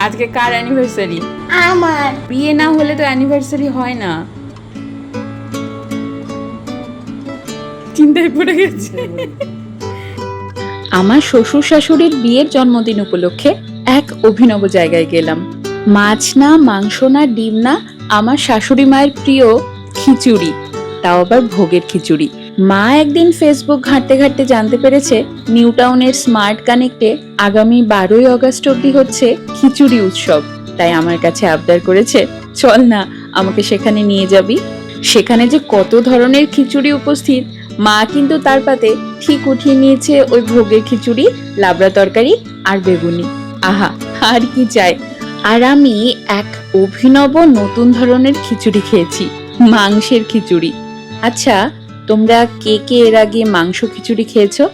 আজকে কার অ্যানিভার্সারি? আমার। বিয়ে না হলে তো অ্যানিভার্সারি হয় না। চিন্তায় পড়ে গেছে। আমার শ্বশুর শাশুড়ির বিয়ের জন্মদিন উপলক্ষে এক অভিনব জায়গায় গেলাম। মাছ না, মাংস না, ডিম না, আমার শাশুড়ি মায়ের প্রিয় খিচুড়ি, তাও আবার ভোগের খিচুড়ি। মা একদিন ফেসবুক ঘাঁটতে ঘাঁটতে জানতে পেরেছে নিউ টাউনের স্মার্ট কানেক্টে আগামী 12ই আগস্ট অব্দি হচ্ছে খিচুড়ি উৎসব। তাই আমার কাছে আবদার করেছে, চল না আমাকে সেখানে নিয়ে যাবি। সেখানে যে কত ধরনের খিচুড়ি উপস্থিত, মা কিন্তু তার পাতে ঠিক উঠিয়ে নিয়েছে ওই ভোগের খিচুড়ি, লাবড়া তরকারি আর বেগুনি। আহা, আর কি চাই। আর আমি এক অভিনব নতুন ধরনের খিচুড়ি খেয়েছি, মাংসের খিচুড়ি। আচ্ছা, তোমরা কে কে এর আগে মাংস খিচুড়ি খেয়েছো?